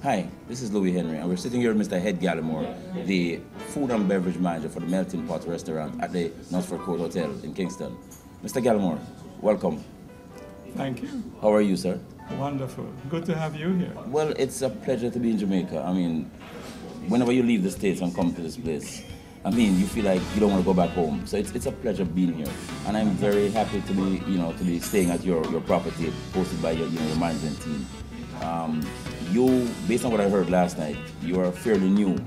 Hi, this is Louis Henry, and we're sitting here with Mr. Head Gallimore, the food and beverage manager for the Melting Pot restaurant at the Knutsford Cout Hotel in Kingston. Mr. Gallimore, welcome. Thank you. How are you, sir? Wonderful. Good to have you here. Well, it's a pleasure to be in Jamaica. I mean, whenever you leave the States and come to this place, I mean, you feel like you don't want to go back home. So it's a pleasure being here. And I'm very happy to be staying at your property hosted by your management team. You, based on what I heard last night, you are fairly new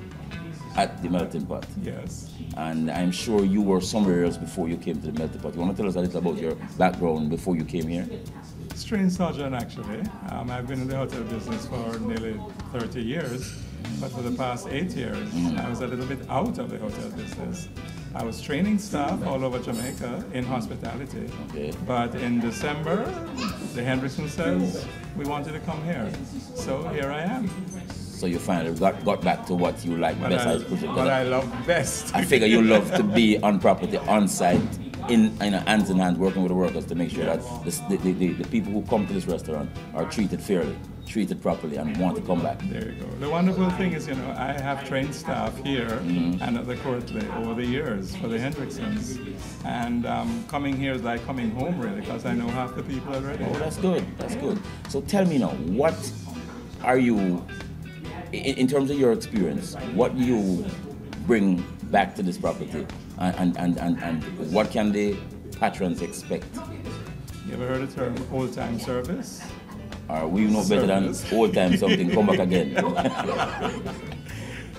at the Melting Pot. Yes. And I'm sure you were somewhere else before you came to the Melting Pot. You want to tell us a little about your background before you came here? Strange sergeant, actually. I've been in the hotel business for nearly 30 years, but for the past 8 years, I was a little bit out of the hotel business. I was training staff all over Jamaica in hospitality. Okay. But in December, the Hendrickson says, we want you to come here. So here I am. So you finally got back to what you like best. What I love best. I figure you love to be on property, on site, hand in hand, working with the workers to make sure that the people who come to this restaurant are treated fairly, treated properly, and want to come back. There you go. The wonderful thing is, I have trained staff here and at the Courtley over the years for the Hendricksons. And coming here is like coming home, really, because I know half the people already. Oh, that's good. That's good. So tell me now, what are you, in terms of your experience, what do you bring back to this property, and what can the patrons expect? You ever heard the term old-time service? We know better than old-time something. Come back again.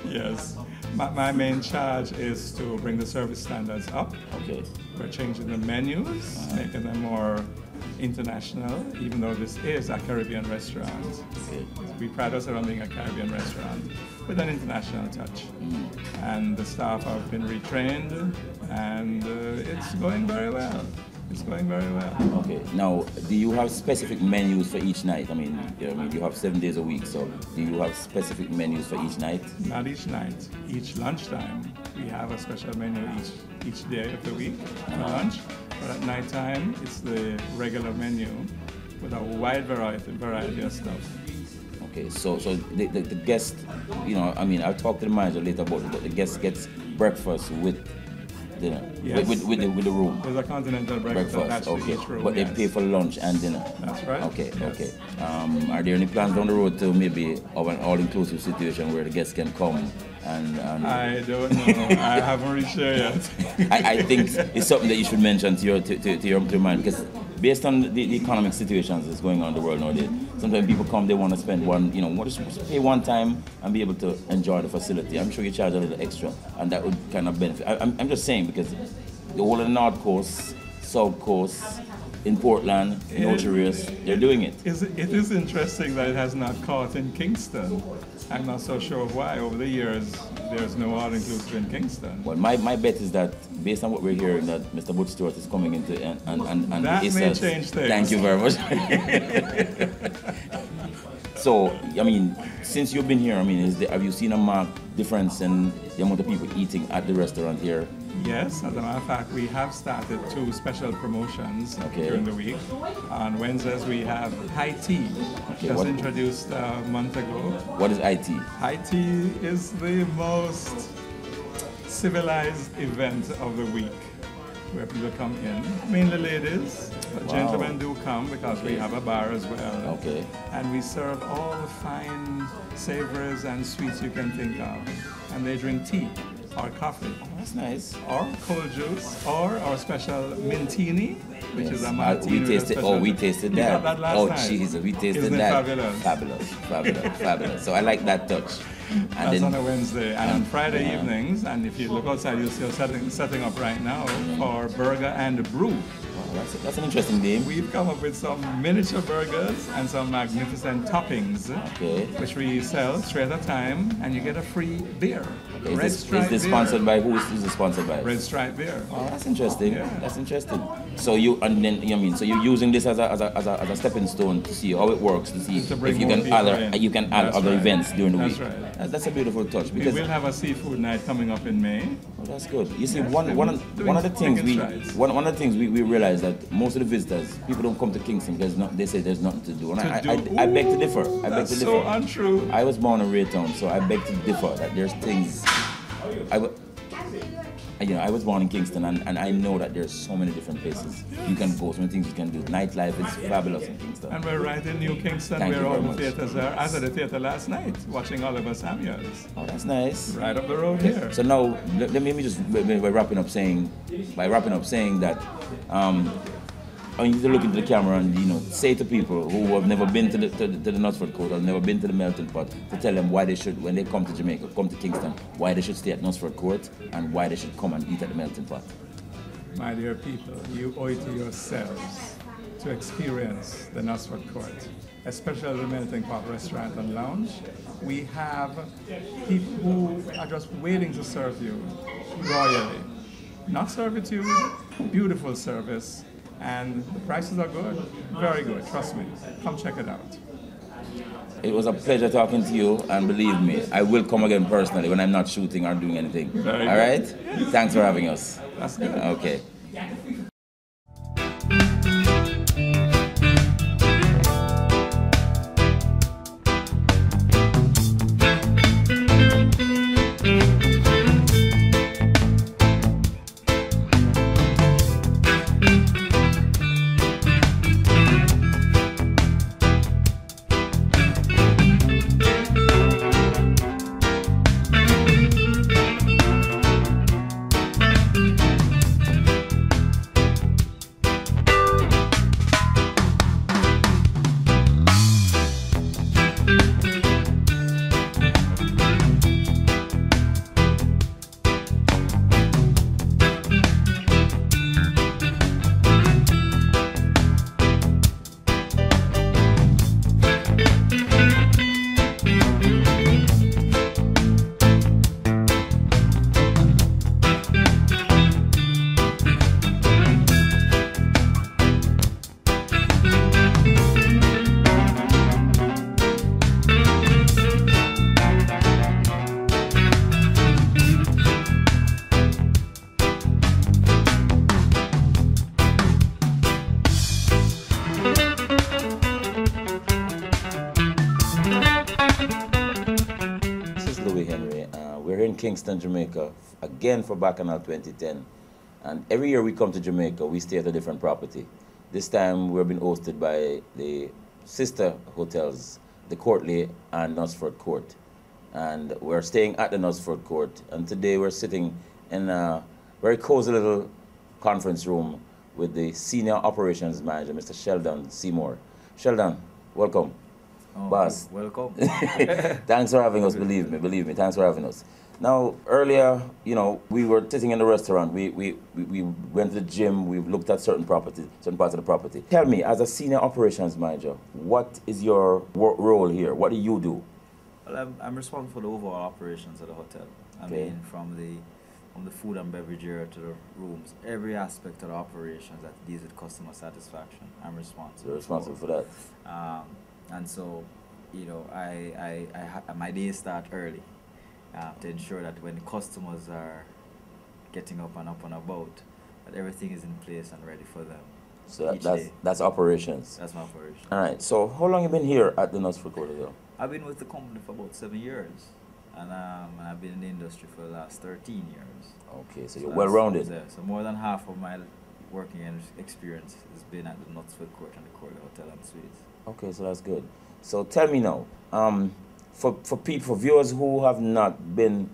Yes. My main charge is to bring the service standards up. Okay. We're changing the menus, making them more international, even though this is a Caribbean restaurant. Okay. We pride ourselves on being a Caribbean restaurant with an international touch. And the staff have been retrained, and it's going very well. It's going very well. Okay. Now, do you have specific menus for each night? I mean, you have 7 days a week, so do you have specific menus for each night? Not each night. Each lunchtime, we have a special menu each day of the week for lunch. But at night time, it's the regular menu with a wide variety of stuff. Okay, so the guest, I'll talk to the manager later about it, but the guest gets breakfast with dinner, yes. with the room. There's a continental breakfast okay. to each room, But yes. They pay for lunch and dinner. That's right. Okay, yes. okay. Are there any plans down the road to maybe of an all-inclusive situation where the guests can come and I don't know. I haven't reached there yet. I think it's something that you should mention to your mind, because based on the economic situations that's going on in the world nowadays, sometimes people come, they want to spend just pay one time and be able to enjoy the facility. I'm sure you charge a little extra, and that would kind of benefit. I'm just saying, because the whole of the North Coast, South Coast, in Portland, Notorious, they're doing it. It is interesting that it has not caught in Kingston. I'm not so sure why. Over the years, there's no all-inclusive in Kingston. Well, my bet is that, based on what we're hearing, that Mr. Butch Stewart is coming into and that may change things. Thank you very much. So, I mean, since you've been here, have you seen a marked difference in the amount of people eating at the restaurant here? Yes, as a matter of fact, we have started 2 special promotions during the week. On Wednesdays, we have high tea, just introduced a month ago. What is high tea? High tea is the most civilized event of the week, where people come in, mainly ladies, but gentlemen do come because we have a bar as well. Okay. And we serve all the fine savories and sweets you can think of. And they drink tea or coffee. Oh, that's nice. Or cold juice, or our special mintini, which is a martini. We tasted that. You had that last night. Jesus, we tasted Isn't that. It fabulous? Fabulous. So I like that touch. That's on a Wednesday. And on Friday evenings, and if you look outside, you'll see us setting up right now for Burger and Brew. Wow, that's an interesting name. We've come up with some miniature burgers and some magnificent toppings, which we sell straight at a time, and you get a free beer. Okay. Is this sponsored by who? Is this sponsored by? Red Stripe Beer. Oh, that's interesting. Yeah. That's interesting. So you're using this as a stepping stone to see how it works, to see if you can add other events during the week. That's right. That's a beautiful touch. Because we will have a seafood night coming up in May. Oh, that's good. You see, one of the things we realized realize that most of the visitors, people don't come to Kingston because they say there's nothing to do. And I beg to differ. I beg to differ. So untrue. I was born in Raytown, so I beg to differ that there's things. I was born in Kingston, and I know that there's so many different places you can go, so many things you can do. Nightlife is fabulous in Kingston. And we're right in New Kingston, where all the theaters are. I was at the theater last night, watching Oliver Samuels. Oh, that's nice. Right up the road here. So now, let me just, by wrapping up saying that, I need to look into the camera and say to people who have never been to the Knutsford Court or never been to the Melting Pot, to tell them why they should, when they come to Jamaica, come to Kingston, why they should stay at Knutsford Court and why they should come and eat at the Melting Pot. My dear people, you owe it to yourselves to experience the Knutsford Court, especially the Melting Pot Restaurant and Lounge. We have people who are just waiting to serve you royally. Not servitude, beautiful service. And the prices are good, very good, trust me. Come check it out. It was a pleasure talking to you, and believe me, I will come again personally when I'm not shooting or doing anything. All right? Thanks for having us. That's good. Okay. Kingston, Jamaica, again for Bacchanal 2010. And every year we come to Jamaica, we stay at a different property. This time we're being hosted by the sister hotels, the Courtley and Knutsford Court. And we're staying at the Knutsford Court. And today we're sitting in a very cozy little conference room with the Senior Operations Manager, Mr. Sheldon Seymour. Sheldon, welcome. Oh, Boss. Welcome. Thanks for having us, believe me, thanks for having us. Now, earlier, we were sitting in the restaurant, we went to the gym, we've looked at certain parts of the property. Tell me, as a Senior Operations Manager, what is your role here? What do you do? Well, I'm responsible for the overall operations of the hotel. I mean, from the food and beverage area to the rooms, every aspect of the operations that deals with customer satisfaction, I'm responsible. You're responsible for that. And so, my days start early to ensure that when the customers are getting up and about, that everything is in place and ready for them. So that's operations. That's my operation. All right. So how long have you been here at the Knutsford Court? I've been with the company for about 7 years, and I've been in the industry for the last 13 years. Okay, so you're well-rounded. So more than half of my working experience has been at the Knutsford Court and the Courtley Hotel and Suites. Okay, so that's good. So tell me now, for viewers who have not been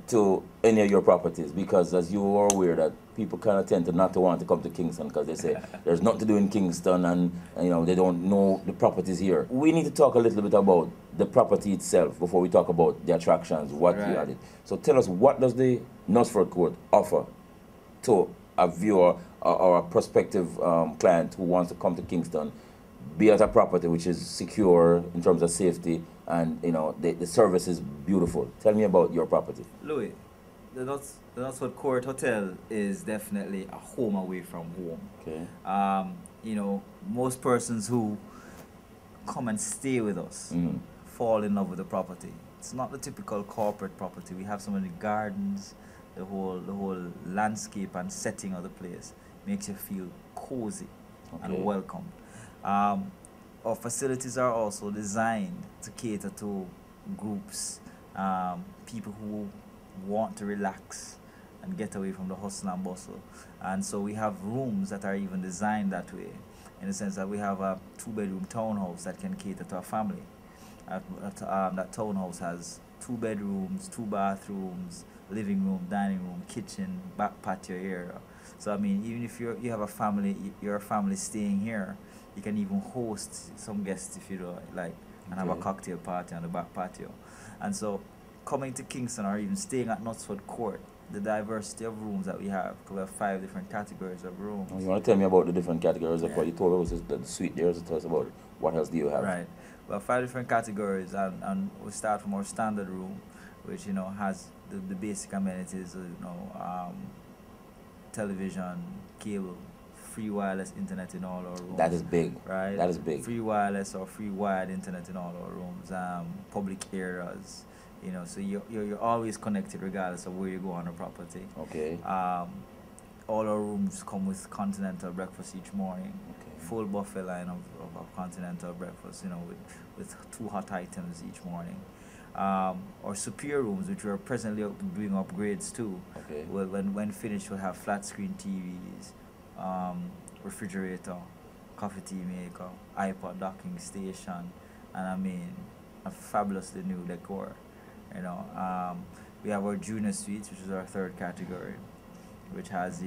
to any of your properties, because as you are aware that people kind of tend to not to want to come to Kingston because they say there's nothing to do in Kingston and they don't know the properties here. We need to talk a little bit about the property itself before we talk about the attractions, what you added. So tell us, what does the Knutsford Court offer to a viewer or a prospective client who wants to come to Kingston, be at a property which is secure in terms of safety, and the service is beautiful. Tell me about your property. Louis, the Knutsford Court Hotel is definitely a home away from home. Okay. Most persons who come and stay with us fall in love with the property. It's not the typical corporate property. We have so many gardens, the whole landscape and setting of the place makes you feel cozy and Okay. welcome. Our facilities are also designed to cater to groups, people who want to relax and get away from the hustle and bustle. And so we have rooms that are even designed that way, in the sense that we have a 2-bedroom townhouse that can cater to a family. That townhouse has 2 bedrooms, 2 bathrooms, living room, dining room, kitchen, back patio area. So I mean, even if you have a family, you're a family staying here, you can even host some guests if you do like, and have a Okay. cocktail party on the back patio. And so, coming to Kingston or even staying at Knutsford Court, the diversity of rooms that we have, because we have 5 different categories of rooms. You want to tell me about the different categories of Yeah. what you told us the suite there, so tell us about what else do you have? Right. We have 5 different categories, and we start from our standard room, which has the basic amenities, television, cable, free wireless internet in all our rooms. That is big. Right. That is big. Free wireless or free wired internet in all our rooms. Public areas. So you're always connected regardless of where you go on the property. Okay. All our rooms come with continental breakfast each morning. Okay. Full buffet line of continental breakfast, with 2 hot items each morning. Our superior rooms, which we're presently doing upgrades to, Okay. when finished, we'll have flat screen TVs, refrigerator, coffee tea maker, iPod docking station, and I mean, a fabulously new decor. We have our junior suites, which is our 3rd category, which has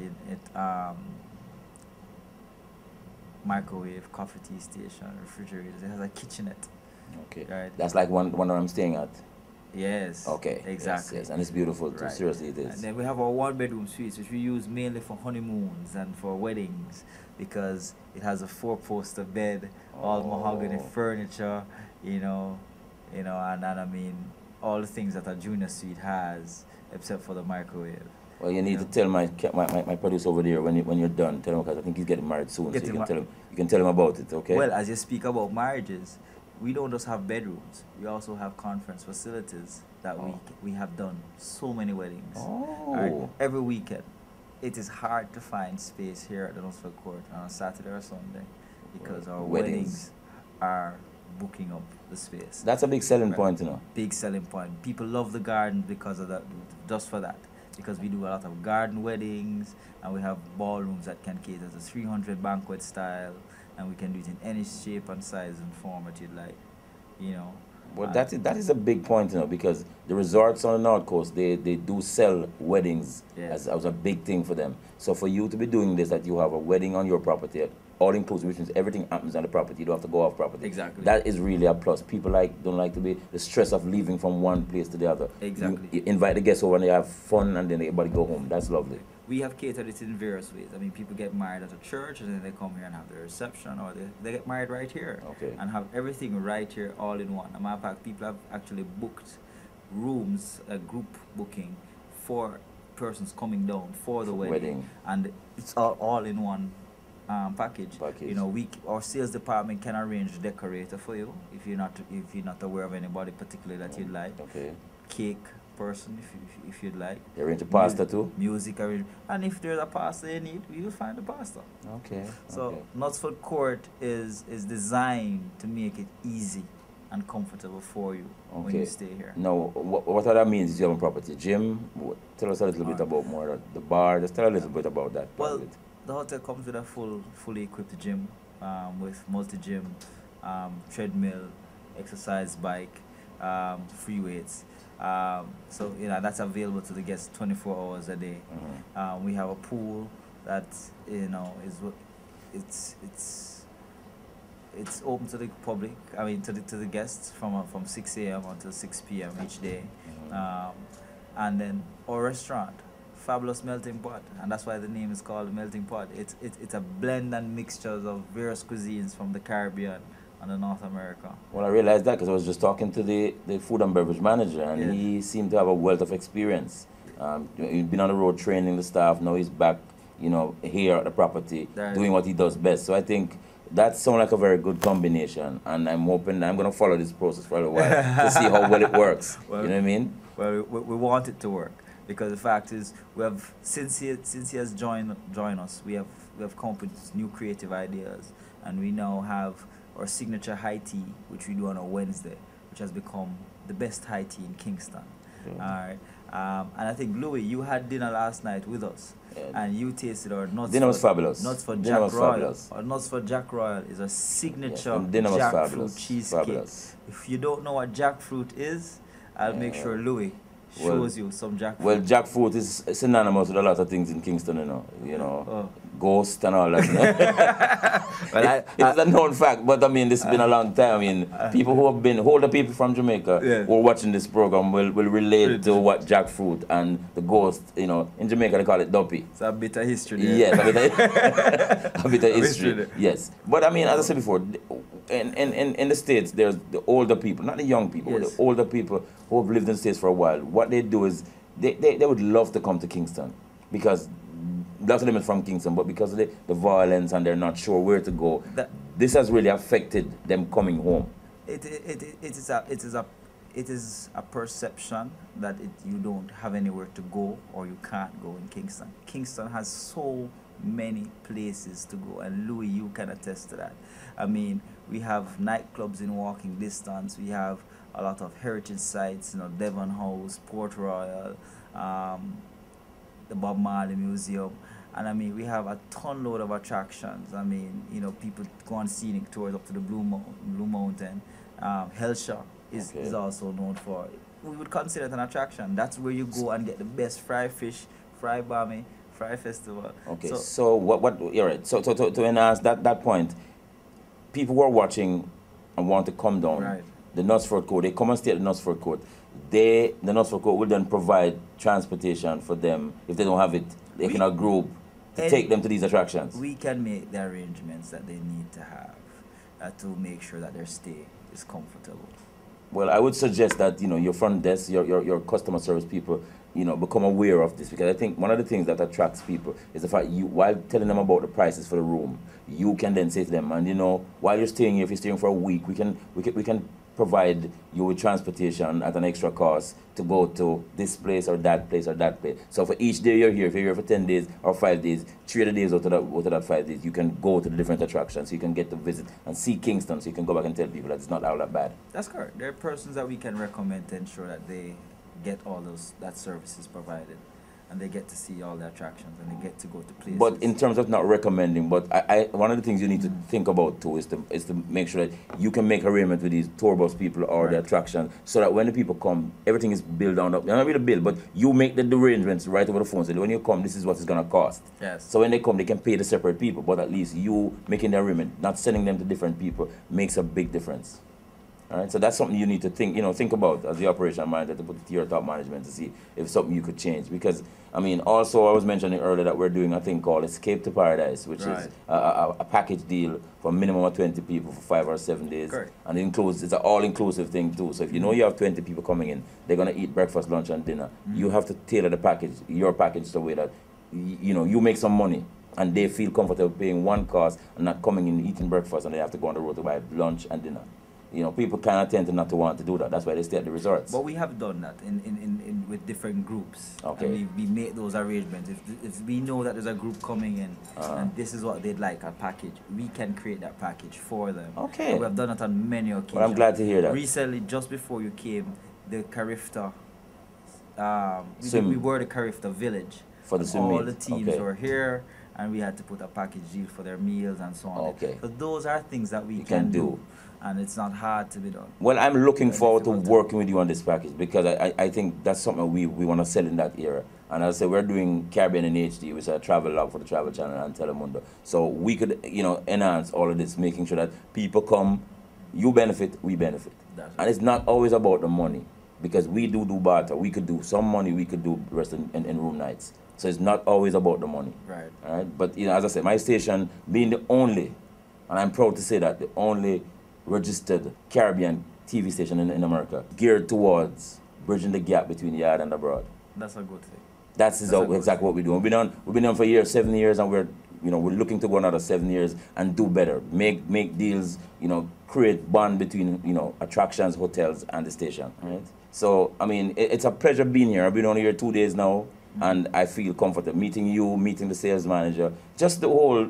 microwave, coffee tea station, refrigerators. It has a kitchenette. Okay. Right. That's like one where I'm staying at. Yes. Okay. Exactly. Yes, yes. And it's beautiful too. Right. Seriously, it is. And then we have our 1-bedroom suites, which we use mainly for honeymoons and for weddings, because it has a 4-poster bed, all mahogany Oh. furniture, and I mean all the things that a junior suite has, except for the microwave. Well, you need to tell my producer over there when you're done. Tell him, because I think he's getting married soon. So you can tell him about it. Okay. Well, as you speak about marriages, we don't just have bedrooms. We also have conference facilities that we have done so many weddings. Oh. Right? Every weekend. It is hard to find space here at the Knutsford Court on a Saturday or Sunday, because our weddings are booking up the space. That's a big selling Right. point, Big selling point. People love the garden because of that, just for that. Because we do a lot of garden weddings, and we have ballrooms that can cater to 300 banquet style, and we can do it in any shape and size and format you'd like, Well, that is a big point, because the resorts on the North Coast, they do sell weddings as a big thing for them. So for you to be doing this, that you have a wedding on your property, all inclusive, which means everything happens on the property, you don't have to go off property. Exactly. That is really a plus. People don't like to be the stress of leaving from one place to the other. Exactly. You invite the guests over and they have fun, and then everybody go home. That's lovely. We have catered it in various ways. I mean, people get married at a church, and then they come here and have their reception, or they get married right here. Okay. And have everything right here, all in one. As a matter of fact, people have actually booked rooms, a group booking, for persons coming down for the wedding. And it's all in one package. Our sales department can arrange a decorator for you if you're not aware of anybody particularly that you'd like. Okay. Cake person if you'd like. They arrange a pasta too? Music arrange, and if there's a pasta you need, we will find a pasta. Okay. So Knutsford Court is designed to make it easy and comfortable for you when you stay here. Now, what other means is you have a property? Gym? Tell us a little bit about more the bar. Just tell a little bit about that. Well, the hotel comes with a fully equipped gym, with multi-gym, treadmill, exercise bike, free weights. So that's available to the guests 24 hours a day. Mm-hmm. We have a pool that it's open to the public. I mean to the guests from 6 a.m. until 6 p.m. each day. Mm-hmm. And then our restaurant, Fabulous Melting Pot, and that's why the name is called Melting Pot. It's a blend and mixtures of various cuisines from the Caribbean and the North America. Well, I realized that because I was just talking to the food and beverage manager, and he seemed to have a wealth of experience. He's been on the road training the staff. Now he's back, here at the property, doing what he does best. So I think that sounds like a very good combination, and I'm hoping I'm going to follow this process for a while to see how well it works. Well, you know what I mean? Well, we want it to work, because the fact is, we have since he has joined us, we we have come up with new creative ideas, and we now have our signature high tea, which we do on a Wednesday, which has become the best high tea in Kingston. All right. And I think, Louis, you had dinner last night with us, and you tasted our Knutsford. Dinner was fabulous. Knutsford Dinner Jack was Royal. fabulous. Our Knutsford Jack Royal is a signature dinner was jackfruit fabulous. cheesecake. Fabulous. If you don't know what jackfruit is, I'll make sure Louis shows you some jackfruit. Well, jackfruit is synonymous with a lot of things in Kingston, you know, ghost and all that. You know? Well, it's a known fact, but I mean, this has been a long time. I mean, people who have been, older people from Jamaica who are watching this program will relate to what jackfruit and the ghost, you know, in Jamaica they call it duppy. It's a bit of history there. Yes, a bit of history. Yes. But I mean, as I said before, in the States, there's the older people, not the young people, but the older people who have lived in the States for a while. What they do is they would love to come to Kingston because lots of them is from Kingston, but because of the violence and they're not sure where to go, this has really affected them coming home. It is a perception that you don't have anywhere to go or you can't go in Kingston. Kingston has so many places to go, and Louis, you can attest to that. I mean, we have nightclubs in walking distance. We have a lot of heritage sites, you know, Devon House, Port Royal, the Bob Marley Museum. And I mean, we have a ton load of attractions. I mean, you know, people go on scenic tours up to the Blue Mountain. Hellshire is also known for it. We would consider it an attraction. That's where you go and get the best fried fish, fried bami, fried festival. Okay, so what you're right. So to enhance that point, people who are watching and want to come down, the Knutsford Court, they come and stay at the Knutsford Court. The Knutsford Court will then provide transportation for them. If they don't have it, they can a group to take them to these attractions. We can make the arrangements that they need to have to make sure that their stay is comfortable. Well, I would suggest that, you know, your front desk, your customer service people, you know, become aware of this, because I think one of the things that attracts people is the fact while telling them about the prices for the room, you can then say to them, and you know, while you're staying here, if you're staying for a week, we can provide you with transportation at an extra cost to go to this place or that place or that place. So for each day you're here, if you're here for 10 days or 5 days, 3 of the days out of that 5 days, you can go to the different attractions, so you can get to visit and see Kingston, so you can go back and tell people that it's not all that bad. That's correct. There are persons that we can recommend to ensure that they get all that services provided, and they get to see all the attractions, and they get to go to places. But in terms of not recommending, but one of the things you need to think about too is to make sure that you can make arrangement with these tour bus people or the attractions, so that when the people come, everything is billed down up. Not really billed, but you make the arrangements right over the phone. So that when you come, this is what it's gonna cost. Yes. So when they come, they can pay the separate people, but at least you making the arrangement, not sending them to different people, makes a big difference. All right, so that's something you need to think about as the operation manager, to put it to your top management to see if it's something you could change. Because, I mean, also I was mentioning earlier that we're doing a thing called Escape to Paradise, which is a package deal for a minimum of 20 people for 5 or 7 days. Correct. And it's an all-inclusive thing too. So if you know you have 20 people coming in, they're going to eat breakfast, lunch, and dinner. You have to tailor the package, your package, the way that, you know, you make some money and they feel comfortable paying one cost and not coming in, eating breakfast, and they have to go on the road to buy lunch and dinner. You know, people kind of tend to not to want to do that. That's why they stay at the resorts. But we have done that in with different groups. Okay. And we make those arrangements. If we know that there's a group coming in and this is what they'd like, a package, we can create that package for them. Okay. And we have done it on many occasions. Well, I'm glad to hear that. Recently, just before you came, the Carifta, we were the Carifta village. For the swim all meet. the teams were here, and we had to put a package deal for their meals and so on. Okay. So those are things that we can do. And it's not hard to be done. Well, I'm looking forward to working with you on this package, because I think that's something we want to sell in that era. And as I said, we're doing Caribbean in HD, which is a travel log for the Travel Channel and Telemundo. So we could, you know, enhance all of this, making sure that people come, you benefit, we benefit. And it's not always about the money, because we do barter. We could do some money, we could do rest in room nights. So it's not always about the money. Right. All right. But, you know, as I said, my station being the only, and I'm proud to say that, the only registered Caribbean TV station in America, geared towards bridging the gap between the yard and abroad. That's a good thing. That's exactly what we do. We've been on for years, 7 years, and we're looking to go another 7 years and do better. Make deals, you know, create bond between, you know, attractions, hotels, and the station. Right. So I mean, it's a pleasure being here. I've been on here 2 days now. and I feel comfortable meeting you, meeting the sales manager, just the whole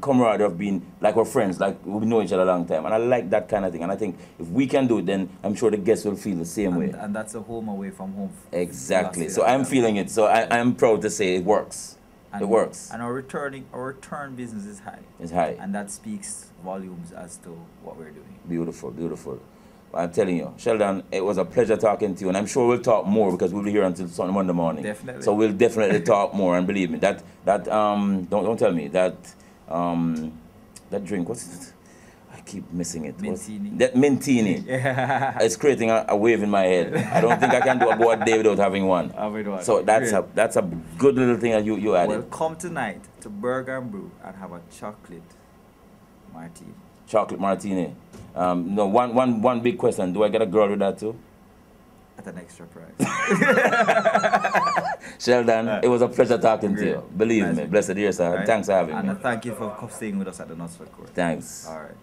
camaraderie of being like we're friends, like we know each other a long time, and I like that kind of thing. And I think if we can do it, then I'm sure the guests will feel the same way. And that's a home away from home. Exactly. So I'm feeling it. So I'm proud to say it works. And it works. And our return business is high. It's high. And that speaks volumes as to what we're doing. Beautiful, beautiful. I'm telling you, Sheldon, it was a pleasure talking to you, and I'm sure we'll talk more because we'll be here until Monday morning. Definitely. So we'll definitely talk more, and believe me, don't tell me that drink, what's it? I keep missing it. Mintini. That Mintini. Yeah. It's creating a wave in my head. I don't think I can go a day without having one. So that's a good little thing that you added. Well, come tonight to Burger and Brew and have a chocolate martini. Chocolate martini. No, one big question. Do I get a girl with that too? At an extra price. Sheldon, it was a pleasure talking to you. Believe me. Blessed dear sir. Right. Thanks for having me. And thank you for staying with us at the Knutsford Court. Thanks. All right.